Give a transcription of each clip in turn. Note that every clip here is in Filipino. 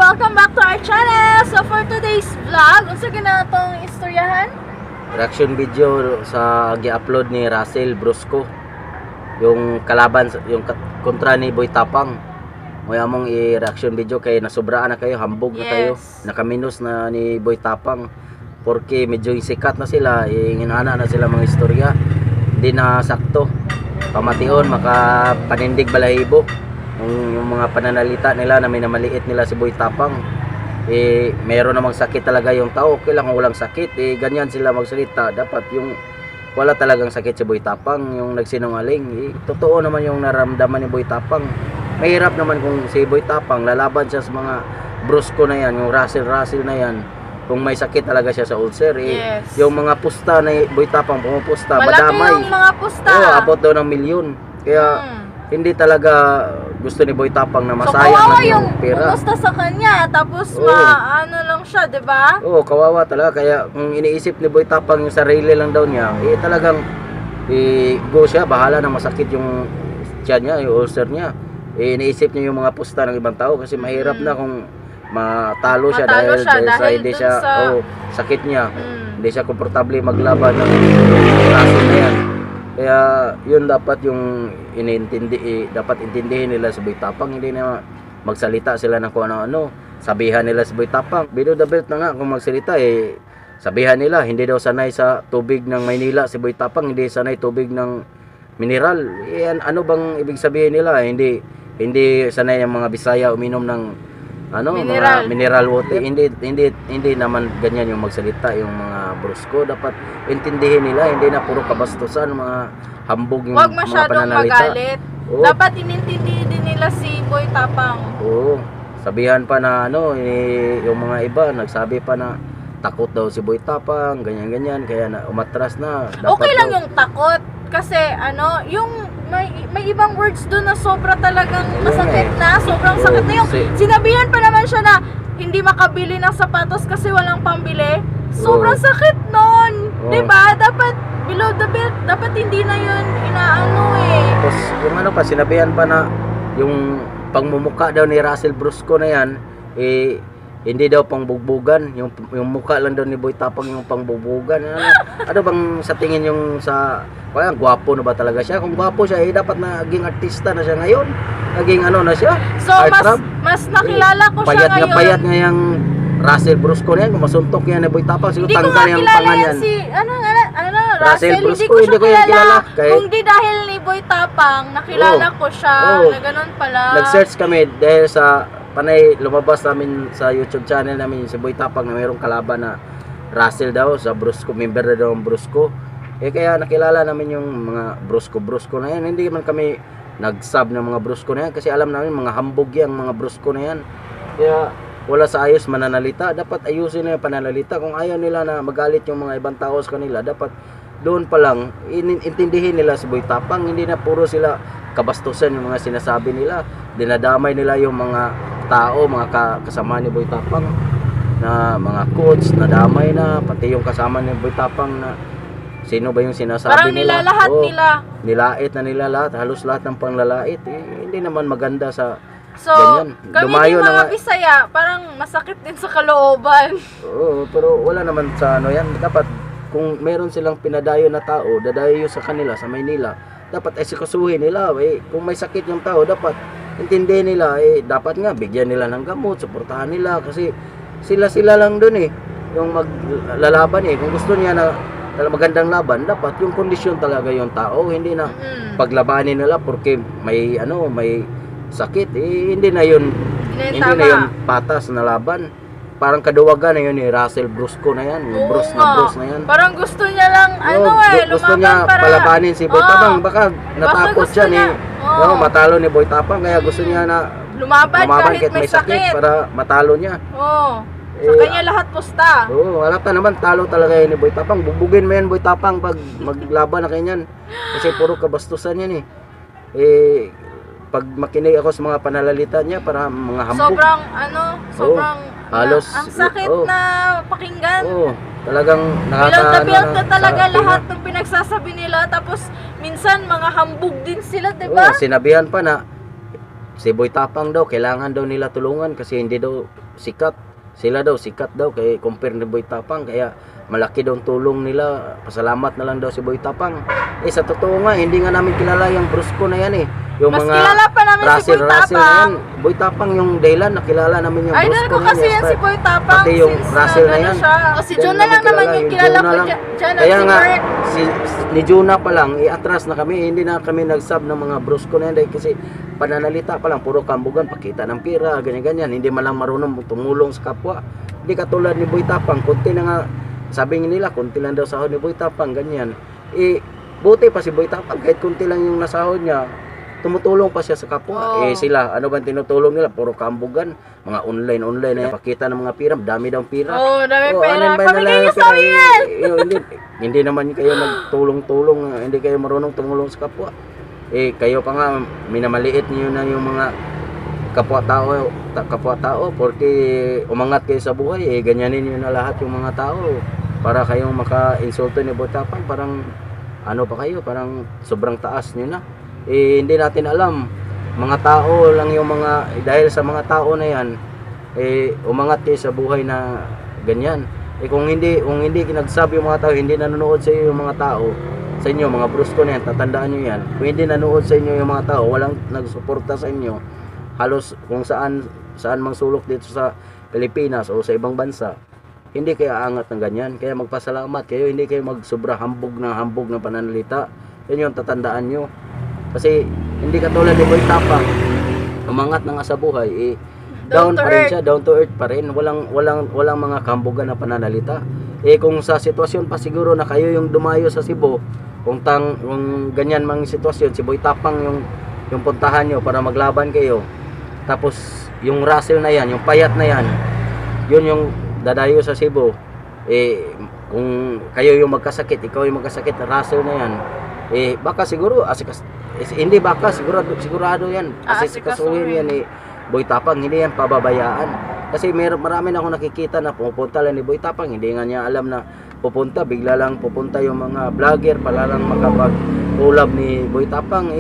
Welcome back to our channel. So for today's vlog, unsa gina tong istoryahan? Reaction video sa gi-upload ni Russell Brusco. Yung kalaban, yung kontra ni Boy Tapang. May among i-reaction video kay nasubraan na kayo, hambog na kayo. Nakaminus na ni Boy Tapang. Porque medyo sikat na sila, inginana na sila mga istorya. Hindi na sakto. Pamation, makapanindig balahibo. Yung mga pananalita nila na minamaliit nila si Boy Tapang, meron namang sakit talaga yung tao. Okay lang kung walang sakit, ganyan sila magsalita. Dapat yung wala talagang sakit si Boy Tapang, yung nagsinungaling, totoo naman yung naramdaman ni Boy Tapang. Mahirap naman kung si Boy Tapang lalaban siya sa mga Brusco na yan, yung Russell na yan, kung may sakit talaga siya sa ulcer. Yung mga pusta na Boy Tapang pumupusta, madamay, yung mga pusta, abot daw ng milyon. Kaya hindi talaga gusto ni Boy Tapang na masayang kawawa yung pera. Kumusta sa kanya, tapos ano lang siya, 'di ba? Oo, kawawa talaga. Kaya kung iniisip ni Boy Tapang yung sarili lang daw niya, talagang go siya, bahala na masakit yung tiyan niya, yung ulcer niya. Iniisip niya yung mga pusta ng ibang tao kasi mahirap na kung matalo siya dahil hindi siya sakit niya. Hindi siya komportable maglaban ng kaso na yan. Kaya yun dapat yung dapat intindihin nila sa Boy Tapang. Hindi na magsalita sila ng kung ano-ano. Sabihan nila sa Boy Tapang, below the belt na nga kung magsalita, sabihan nila hindi daw sanay sa tubig ng Maynila si Boy Tapang, hindi sanay tubig ng mineral. Ano bang ibig sabihin nila? Hindi sanay yung mga Bisaya uminom ng mga mineral water. Hindi naman ganyan yung magsalita yung mga Brusco. Dapat intindihin nila, hindi na puro kabastusan, mga hambog yung Huwag mga masyadong pananalita. magalit. Dapat inintindi din nila si Boy Tapang. Sabihan pa na yung mga iba nagsabi pa na takot daw si Boy Tapang, ganyan kaya na umatras na. Dapat okay lang yung takot kasi yung may ibang words doon na sobra talagang masakit na, sobrang sakit na yung sinabihan pa naman siya na hindi makabili ng sapatos kasi walang pambili. Sobrang sakit nun, 'di ba? Dapat below the belt, dapat hindi na yun Tapos yung pa sinabihan pa na yung pangmumuka daw ni Russell Brusco na yan, hindi daw pangbugbugan, yung mukha lang daw ni Boy Tapang yung pangbugbugan. Ano bang sa tingin yung gwapo na ba talaga siya? Kung gwapo siya, dapat naging artista na siya ngayon. Naging na siya. So mas nakilala ko siya ngayon. Payat nga yung Russell Brusco na yan. Kung masuntok yan ni Boy Tapang, siguro tanggal yung pangan yan. Russell Brusco, hindi ko siya kilala. Kung di dahil ni Boy Tapang, nakilala ko siya. Na ganun pala. Nag-search kami dahil sa panay lumabas namin sa YouTube channel namin si Boy Tapang na mayroong kalaban na Russell daw sa Brusco, member na daw ng Brusco. Kaya nakilala namin yung mga Brusco na yan. Hindi man kami nag-sub ng mga Brusco na yan kasi alam namin mga hambog yan, mga Brusco na yan. Kaya wala sa ayos mananalita. Dapat ayusin na yung pananalita. Kung ayaw nila na magalit yung mga ibang tao sa kanila, dapat doon pa lang intindihin nila si Boy Tapang. Hindi na puro sila kabastusan yung mga sinasabi nila. Dinadamay nila yung mga tao, mga kasama ni Boy Tapang na mga coach, nadamay na pati yung kasama ni Boy Tapang na sino ba yung sinasabi parang nila. Lahat nila. Nilait na nila lahat, halos lahat ng panglalait. Hindi naman maganda sa so, ganyan. Kami din mga Bisaya, parang masakit din sa kalooban. Pero wala naman sa yan. Dapat kung meron silang pinadayo na tao, dadayo sa kanila sa Maynila, dapat sikasuhin nila. Kung may sakit yung tao, dapat intindihin nila, dapat nga bigyan nila ng gamot, suportahan nila kasi sila lang doon yung maglalaban kung gusto niya na magandang laban, dapat yung kondisyon talaga yung tao, hindi na paglabanin nila porque may sakit, hindi na yun patas na laban. Parang kaduwagan na yun ni Russell Brusco na yan, yung Bruce na yan. Parang gusto niya lang gusto niya palabanin si Boy Tapang, baka natakot siya matalo ni Boy Tapang, kaya gusto niya na lumaban kahit may sakit para matalo niya. Sa kanya lahat pusta. Wala pa naman, talo talaga yun ni Boy Tapang. Bubugin mo yan Boy Tapang pag maglaban na kanyan. Kasi puro kabastusan yan pag makinig ako sa mga pananalita niya, para mga hambog. Sobrang halos ang sakit na pakinggan. Talagang build na talaga lahat ng pinagsasabi nila, tapos minsan mga hambog din sila, 'di ba? Sinabihan pa na si Boy Tapang daw kailangan daw nila tulungan kasi hindi daw sikat. Sila daw sikat daw kay compare ni Boy Tapang, kaya malaki daw ang tulong nila. Pasalamat na lang daw si Boy Tapang. Sa totoo nga, hindi nga namin kilala yung Brusco na yan yung Mas mga kilala pa namin si Boy Russell na Tapang. yan. Boy Tapang yung dahilan, nakilala namin yung Idol Brusco ko na kasi yan si Boy Tapang. Pati yung since Russell na ano yan. siya. O si Yan John na lang naman yung kilala Jonah ko lang. dyan. At Kaya si nga, Bert. ni Jonah pa lang, iatras na kami, hindi na kami nagsub ng mga Brusco na yan dahil kasi pananalita pa lang, puro kambugan, pakita ng pira, ganyan-ganyan, hindi man lang marunong tumulong sa kapwa. Hindi katulad ni Boy Tapang, konti na nga, sabi nila, konti lang daw sahod ni Boy Tapang, ganyan. Buti pa si Boy Tapang, kahit konti lang yung nasahod niya, tumutulong pa siya sa kapwa. Oh. Sila, ano ba tinutulong nila? Puro kambugan, mga online na pakita ng mga pira, dami daw pira. Dami pera. Ano ba Pamigay nila niyo yung sa amin yan! hindi naman kayo nagtulong-tulong, hindi kayo marunong tumulong sa kapwa. Kayo pa nga, minamaliit niyo na yung mga kapwa-tao, porque umangat kayo sa buhay, ganyanin niyo na lahat yung mga tao para kayong maka-insulto ni Boy Tapang, parang ano pa kayo, parang sobrang taas niyo na. Hindi natin alam, mga tao lang yung mga, dahil sa mga tao na yan, umangat kayo sa buhay na ganyan. Kung hindi kinagsabi yung mga tao, hindi nanonood sa iyo yung mga tao, sa inyo, mga Brusco na yan, tatandaan nyo yan. Kung hindi nanood sa inyo yung mga tao, walang nagsuporta sa inyo, halos kung saan mang sulok dito sa Pilipinas o sa ibang bansa, hindi kayo aangat ng ganyan. Kaya magpasalamat kayo, hindi kayo magsobra hambog ng pananalita. Yan yung tatandaan nyo. Kasi hindi katulad ni Boy Tapang, umangat na nga sa buhay, down pa rin siya, down to earth pa rin. Walang mga kambugan na pananalita. Kung sa sitwasyon pa siguro na kayo yung dumayo sa Cebu, kung ganyan mang sitwasyon, si Boy Tapang yung puntahan nyo para maglaban kayo. Tapos yung Russell na yan, yung payat na yan, yun yung dadayo sa Cebu. Kung kayo yung magkasakit, ikaw yung magkasakit, Russell na yan, baka siguro sigurado yan. Asikasuhin yan Boy Tapang, hindi yan pababayaan. Kasi marami na akong nakikita na pupunta lang ni Boy Tapang, hindi nga niya alam na pupunta, bigla lang pupunta yung mga vlogger para lang makapag-collab ni Boy Tapang.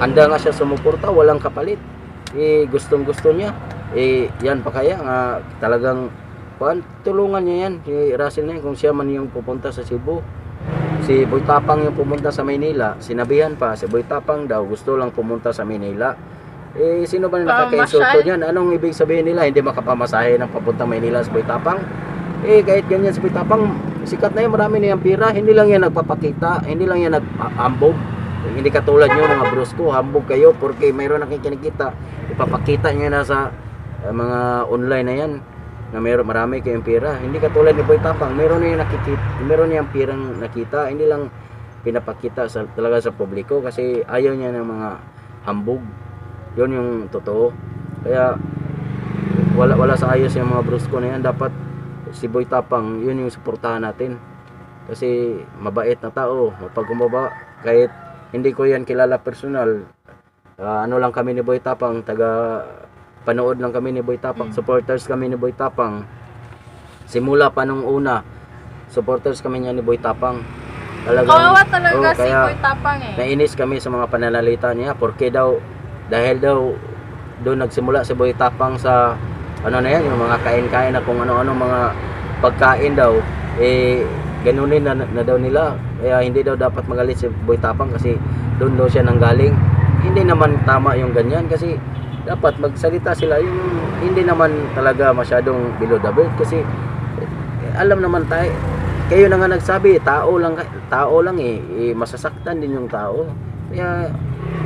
Handa nga siya sumuporta, walang kapalit. Gustong-gusto niya. Yan pa kaya nga talagang tulungan niya yan. Si Russell na yan, kung siya man yung pupunta sa Cebu. Si Boy Tapang yung pumunta sa Maynila, sinabihan pa, si Boy Tapang daw gusto lang pumunta sa Maynila. Sino ba nakaka-insulto niyan? Anong ibig sabihin nila? Hindi makapamasahe ng papunta Maynila si Boy Tapang? Kahit ganyan si Boy Tapang, sikat na yan, marami na yung pira. Hindi lang yan nagpapakita, hindi lang yan naghambog. Hindi katulad nyo mga Brusco, hambog kayo porque mayroon na kayong kinikita. Ipapakita nyo na sa mga online na yan na marami kayong pira. Hindi katulad ni Boy Tapang, mayroon na yung nakikita, mayroon na yung pirang nakita, hindi lang pinapakita talaga sa publiko kasi ayaw niya ng mga hambog. Yun yung totoo. Kaya wala sa ayos yung mga Brusco na yan. Dapat si Boy Tapang, yun yung suportahan natin. Kasi mabait na tao, mapagkumbaba. Kahit hindi ko yan kilala personal, ano lang kami ni Boy Tapang, panood lang kami ni Boy Tapang, supporters kami ni Boy Tapang. Simula pa nung una, supporters kami niya ni Boy Tapang. Kawawa talaga si Boy Tapang Nainis kami sa mga pananalita niya porque dahil doon nagsimula si Boy Tapang sa ano na yan, yung mga kain-kain na kung ano-ano mga pagkain daw, ganunin na daw nila. Kaya hindi daw dapat magalit si Boy Tapang kasi doon daw siya nanggaling. Hindi naman tama yung ganyan kasi dapat magsalita sila yung hindi naman talaga masyadong below the belt kasi alam naman tayo, kayo na nga nagsabi, tao lang masasaktan din yung tao. Kaya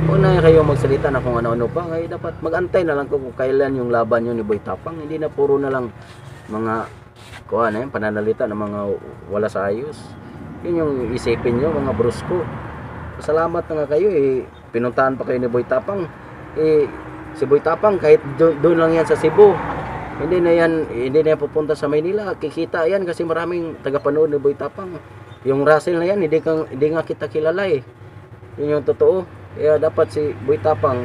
una kayo magsalita na kung ano-ano pa, kaya dapat magantay na lang kung kailan yung laban nyo ni Boy Tapang. Hindi na puro na lang mga pananalita ng mga wala sa ayos. Yun yung isipin nyo mga Brusco. Salamat na nga kayo pinuntahan pa kayo ni Boy Tapang. Si Boy Tapang kahit doon lang yan sa Cebu, hindi na yan pupunta sa Maynila. Kikita yan kasi maraming tagapanood ni Boy Tapang. Yung Russell na yan hindi nga kita kilala Yun yung totoo. Kaya dapat si Boy Tapang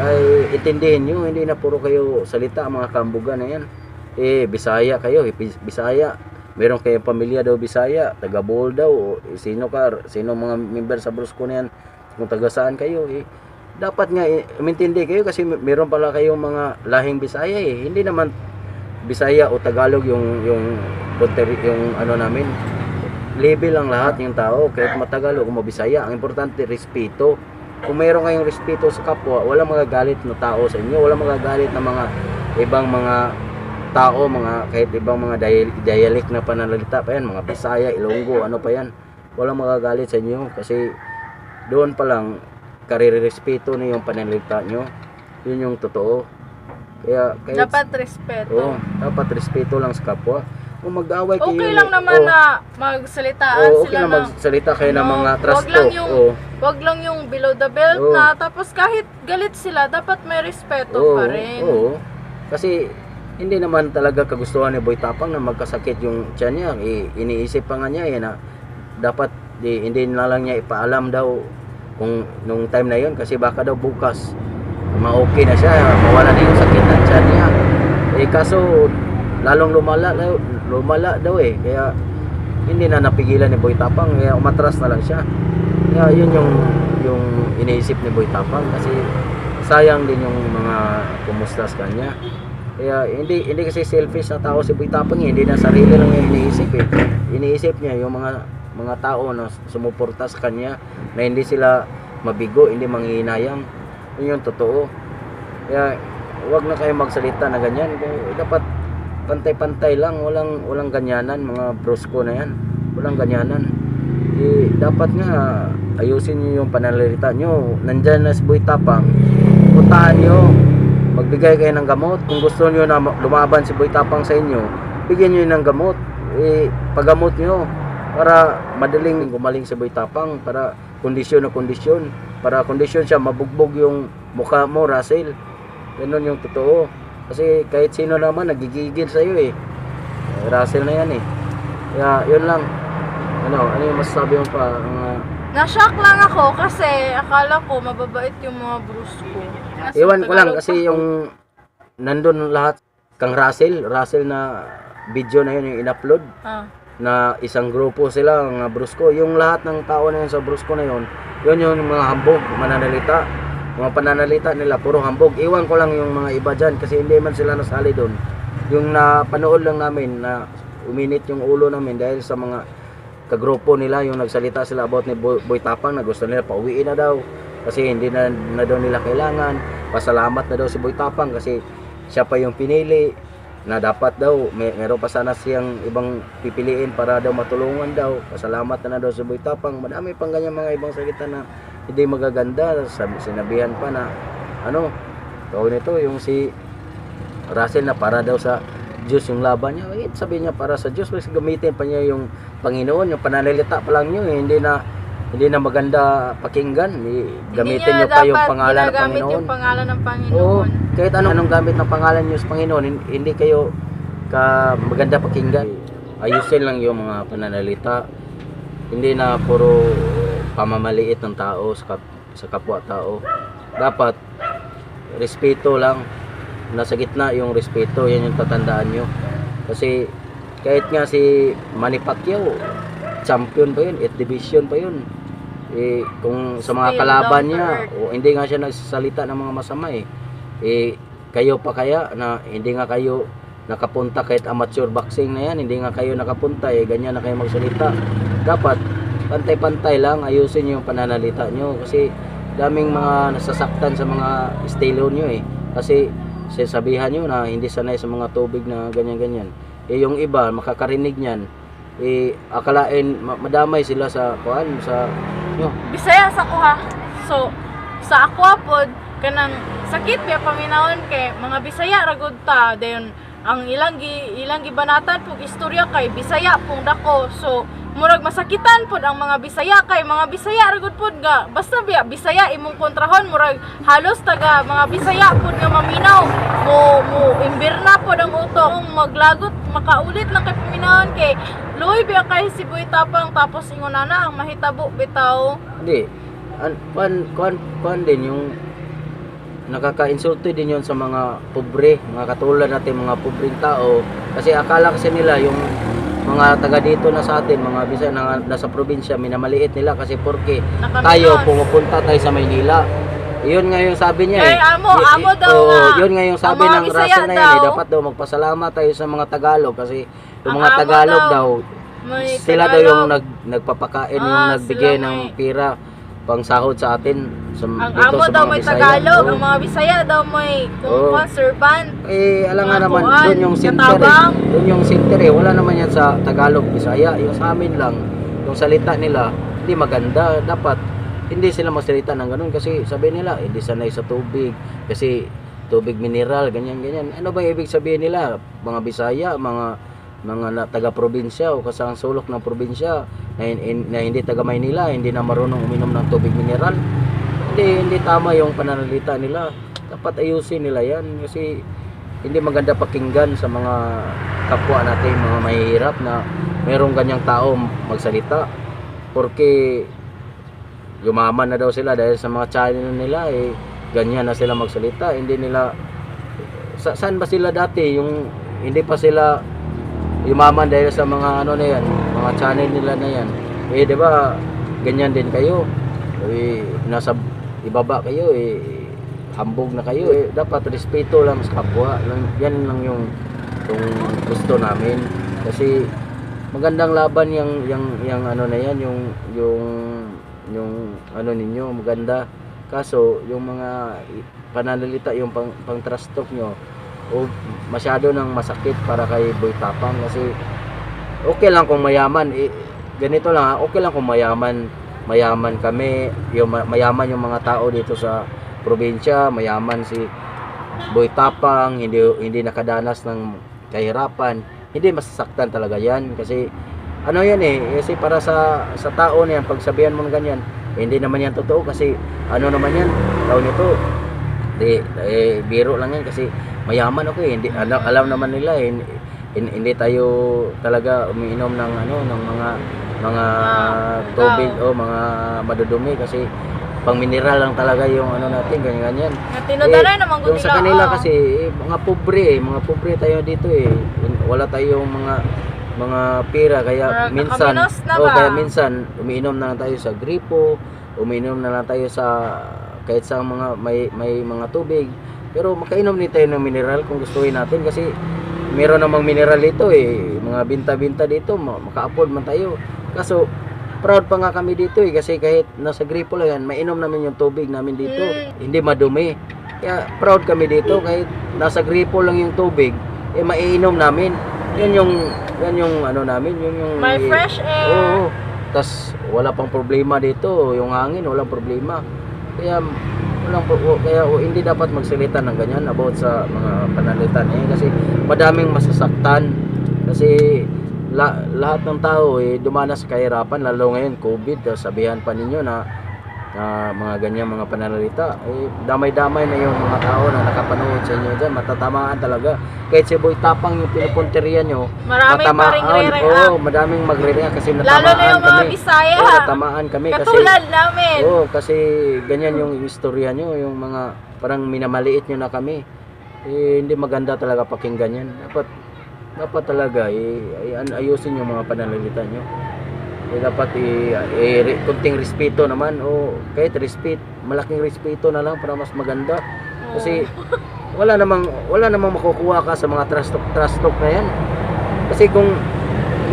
ay intindihin nyo, hindi na puro kayo salita mga kambugan na yan. Bisaya kayo, Bisaya. Meron kayong pamilya daw Bisaya, taga Bohol daw, sino mga member sa Brusco na yan, kung taga saan kayo, dapat nga umintindi kayo kasi meron pala kayong mga lahing Bisaya. Hindi naman Bisaya o Tagalog yung ano namin, level lang lahat yung tao, kahit matagalog o mabisaya, ang importante respeto. Kung mayroon kayong respeto sa kapwa, walang magagalit na tao sa inyo, walang magagalit na mga ibang mga tao, kahit ibang mga dialect na pananalita pa yan, mga Bisaya, Ilonggo, ano pa yan, walang magagalit sa inyo kasi doon pa lang respeto na yung pananalita nyo, yun yung totoo. Kaya Dapat respeto. dapat respeto lang sa kapwa. Kung mag-away kayo, Okay lang naman na magsalitaan okay sila na magsalita kayo ng mga trash wag lang yung below the belt na, tapos kahit galit sila, dapat may respeto pa rin. Kasi hindi naman talaga kagustuhan ni Boy Tapang na magkasakit yung tiyan niya. Iniisip pa nga niya na dapat hindi na lang niya ipaalam daw kung nung time na yun, kasi baka daw bukas ma-okay na siya, mawala na yung sakit ng tiyan niya. Kaso lalong lumala daw kaya hindi na napigilan ni Boy Tapang, kaya umatras na lang siya. Kaya yun yung iniisip ni Boy Tapang, kasi sayang din yung mga kumusta sa kanya. Kaya hindi kasi selfish na tao si Boy Tapang, hindi na sarili lang yung iniisip iniisip niya yung mga tao na sumuporta sa kanya, na hindi sila mabigo, hindi manghihinayang. Yun yung totoo. Kaya wag na kayo magsalita na ganyan. Dapat pantay-pantay lang, walang ganyanan, mga brusko na yan, walang ganyanan. Dapat nga ayusin niyo yung pananalita niyo. Nandyan na si Boy Tapang, puntahan niyo, magbigay kayo ng gamot. Kung gusto niyo na lumaban si Boy Tapang sa inyo, bigyan niyo ng gamot, paggamot niyo para madaling gumaling si Boy Tapang, para kondisyon para kondisyon siya, mabugbog yung mukha mo, Russell. Ganun yung totoo. Kasi kahit sino naman nagigigil sa iyo Russell na yan Kaya yun lang. Ano yung masasabi mo pa? Na-shock lang ako kasi akala ko mababait yung mga brusko. Iwan ko lang kasi yung nandun lahat kang Russell na video na yun yung in-upload. Na isang grupo sila, mga brusko. Yung lahat ng tao na yun sa brusko na yun, yun yung mga hambog, mananalita. Mga pananalita nila, puro hambog. Iwan ko lang yung mga iba dyan kasi hindi man sila nasali doon. Yung napanood lang namin na uminit yung ulo namin dahil sa mga kagrupo nila, yung nagsalita sila about ni Boy Tapang na gusto nila pauwiin na daw kasi hindi na daw nila kailangan. Pasalamat na daw si Boy Tapang kasi siya pa yung pinili, na dapat daw meron pa sana siyang ibang pipiliin para daw matulungan daw. Pasalamat na daw si Boy Tapang. Madami pang ganyan mga ibang salita na hindi magaganda. Sinabihan pa na tawag nito yung si Russell na para daw sa Diyos yung laban niya. Sabi niya para sa Diyos, kasi gamitin pa niya yung Panginoon, yung pananalita pa lang niyo, hindi na maganda pakinggan. Gamitin niyo pa yung pangalan ng Panginoon. Yung pangalan ng Panginoon. Kahit anong gamit ng pangalan niyo sa Panginoon, hindi kayo maganda pakinggan. Ayusin lang yung mga pananalita. Hindi na puro pamamaliit ng tao sa kapwa-tao. Dapat respeto lang. Nasa gitna yung respeto, yan yung tatandaan nyo. Kasi kahit nga si Manny Pacquiao, champion pa yun, 8th division pa yun. Kung sa mga kalaban niya, hindi nga siya nagsasalita ng mga masama kayo pa kaya na hindi nga kayo nakapunta, kahit amateur boxing na yan, hindi nga kayo nakapunta, ganyan na kayo magsalita. Dapat pantay-pantay lang, ayusin nyo yung pananalita nyo kasi daming mga nasasaktan sa mga estilo nyo kasi sasabihan nyo na hindi sanay sa mga tubig na ganyan-ganyan. Yung iba makakarinig niyan, akalain madamay sila sa Bisaya sa kuha. So sa ako pod kanang sakit kaya paminawon kay mga Bisaya ragud ta, dayon ang ilang gibanatan pug istorya kay Bisaya pung dako. So murag masakitan pod ang mga Bisaya kay mga Bisaya ragud pod ga basta Bisaya imong kontrahon, murag halos taga mga Bisaya pod nga maminaw mo imbirna pod ang utok maglagot makaulit lang kay paminawon kay luoy biya kay si Boy Tapang tapos ingonana ang mahitabo bitaw. Hindi kuan din yung nakaka-insulto din yun sa mga pobre, mga katulad natin mga pobreng tao, kasi akala kasi nila yung mga taga dito na sa atin, mga Bisaya na nasa probinsya, minamaliit nila kasi porke tayo pumupunta tayo sa Maynila. Yun nga yung sabi niya Kaya amo daw Oo, nga. yun nga yung sabi Ang mga ng Bisaya raso na yan, daw. dapat daw magpasalamat tayo sa mga Tagalog kasi yung Ang mga amo Tagalog daw, daw, may sila daw yung Tagalog. nagpapakain, yung Ah, nagbigay sila ng may- pira pang sahod sa atin Ang dito amo sa daw mga may Bisaya. Tagalog, Oo. ang mga Bisaya daw may Oo. servant. Alam nga Mga naman, kuwan, doon yung center katabang. Doon yung center wala naman yan sa Tagalog, Bisaya. Yung sa amin lang, yung salita nila, hindi maganda. Dapat, hindi sila magsalita ng ganun kasi sabi nila, hindi sanay sa tubig. Kasi tubig mineral, ganyan. Ano ba ibig sabihin nila? Mga Bisaya, mga taga-probinsya o kasang sulok ng probinsya na hindi taga Maynila, hindi na marunong uminom ng tubig mineral. Hindi tama yung pananalita nila. Dapat ayusin nila yan kasi hindi maganda pakinggan sa mga kapwa natin, mga mahihirap na merong ganyang tao magsalita. Porque yumaman na daw sila dahil sa mga channel nila ganyan na sila magsalita. Hindi nila saan ba sila dati yung hindi pa sila yumaman dahil sa mga ano na yan, mga channel nila na yan. Di ba ganyan din kayo? Nasa ibaba kayo hambog na kayo. Dapat respeto lang sa kapwa. Yan lang yung gusto namin. Kasi magandang laban yung ano na yan, yung ano ninyo maganda. Kaso yung mga pananalita, yung pang trash talk nyo masyado nang masakit para kay Boy Tapang. Kasi okay lang kung mayaman, ganito lang okay lang kung mayaman kami, mayaman yung mga tao dito sa probinsya, mayaman si Boy Tapang, hindi nakadanas ng kahirapan, hindi masasaktan talaga yan. Kasi ano yan kasi para sa tao na yan, pagsabihan mo ng ganyan, hindi naman yan totoo. Kasi ano naman yan, tao nito biro lang yan kasi mayaman ako hindi alam naman nila hindi tayo talaga umiinom ng mga tubig o mga madudumi kasi pang mineral lang talaga yung ano natin ganyan. Tinudara naman yung sa kanila kasi mga pobre tayo dito wala tayong mga pera kaya minsan umiinom na lang tayo sa gripo, umiinom na lang tayo sa kahit sa mga may mga tubig, pero makainom din tayo ng mineral kung gustuhin natin kasi meron namang mineral dito mga binta dito, maka-afford man tayo. Kaso proud pa nga kami dito kasi kahit nasa gripo lang yan, mainom namin yung tubig namin dito, hindi madumi. Kaya proud kami dito kahit nasa gripo lang yung tubig, maiinom namin. Yan yung ano namin, yung may fresh air. Oo. Tas wala pang problema dito, yung hangin walang problema. Kaya hindi dapat magsalita ng ganyan about sa mga panalitan kasi madaming masasaktan kasi lahat ng tao dumanas sa kahirapan, lalo ngayon COVID, sabihan pa ninyo na mga ganyan mga pananalita damay-damay na yung mga tao na nakapanood sa inyo dyan, matatamaan talaga. Kahit si Boy Tapang yung pinupunteriya nyo, maraming matamaan, madaming magre-react kasi natamaan lalo na yung mga kami. Bisaya, natamaan kami katulad namin. kasi ganyan yung istorya nyo, yung mga parang minamaliit nyo na kami. Hindi maganda talaga pakinggan yan. Dapat talaga ayusin yung mga pananalita nyo. Dapat kunting respeto naman kahit malaking respeto na lang para mas maganda. Kasi wala namang makukuha ka sa mga trash talk na yan. Kasi kung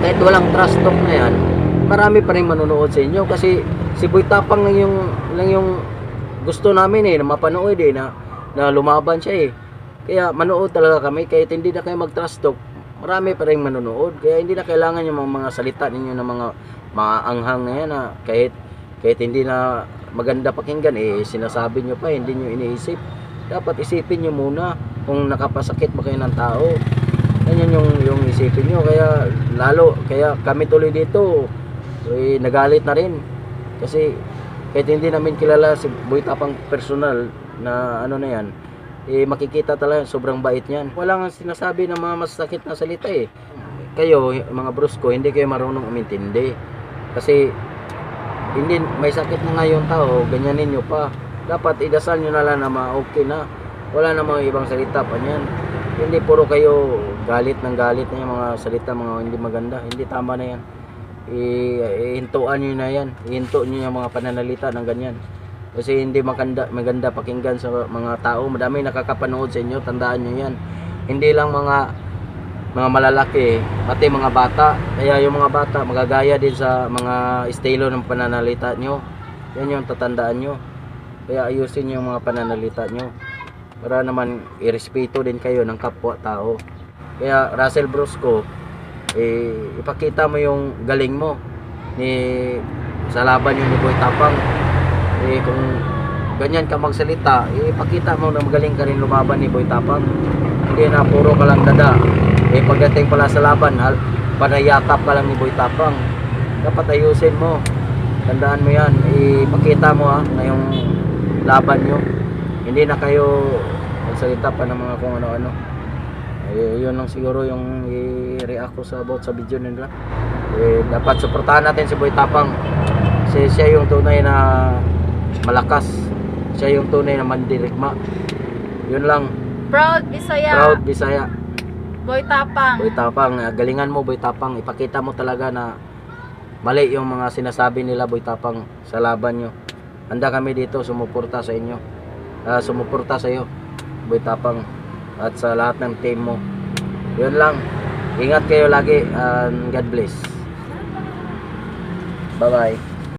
kahit walang trash talk na yan, marami pa rin manonood sa inyo kasi si Boy Tapang lang yung gusto namin na mapanood na lumaban siya Kaya manood talaga kami kahit hindi na kayo mag-trash talk. Marami pa rin manonood kaya hindi na kailangan yung mga salita ninyo ng mga anghang na yan kahit hindi na maganda pakinggan sinasabi nyo pa, hindi nyo iniisip. Dapat isipin nyo muna kung nakapasakit ba kayo ng tao. Yan yung isipin nyo. Kaya kami tuloy dito nagalit na rin kasi kahit hindi namin kilala si Boy Tapang personal na ano na yan, makikita talaga sobrang bait niyan. Walang sinasabi ng mga masakit na salita Kayo mga brusko, hindi kayo marunong umintindi. Kasi hindi may sakit na nga yung tao, ganyanin nyo pa. Dapat idasal nyo na lang na okay na. Wala na mga ibang salita pa niyan. Hindi puro kayo galit na yung mga salita, mga hindi maganda. Hindi tama na yan. Ihintuan nyo na yan. Ihinto nyo yung mga pananalita ng ganyan. Kasi hindi maganda pakinggan sa mga tao. Madami nakakapanood sa inyo, tandaan nyo yan. Hindi lang mga malalaki, pati mga bata. Kaya yung mga bata magagaya din sa mga estilo ng pananalita nyo. Yan yung tatandaan nyo. Kaya ayusin nyo yung mga pananalita nyo para naman irespeto din kayo ng kapwa tao. Kaya Russell Brusco, ipakita mo yung galing mo sa laban yung ni Boy Tapang. Kung ganyan ka magsalita, ipakita mo na magaling ka rin lumaban ni Boy Tapang. Hindi na puro ka lang dada. Pagdating pala sa laban, panayakap ka lang ni Boy Tapang. Dapat ayusin mo. Tandaan mo yan. Ipakita mo na yung laban nyo. Hindi na kayo magsalita pa ng mga kung ano-ano. Yun lang siguro yung i-react ko sa about sa video nila. Dapat suportahan natin si Boy Tapang. Kasi siya yung tunay na malakas. Siya yung tunay na mandirigma. Yun lang. Proud Bisaya. Proud Bisaya. Boy Tapang. Boy Tapang, galingan mo Boy Tapang. Ipakita mo talaga na mali yung mga sinasabi nila Boy Tapang sa laban nyo. Handa kami dito sumuporta sa inyo. Sumuporta sa iyo Boy Tapang at sa lahat ng team mo. Yun lang. Ingat kayo lagi and God bless. Bye bye.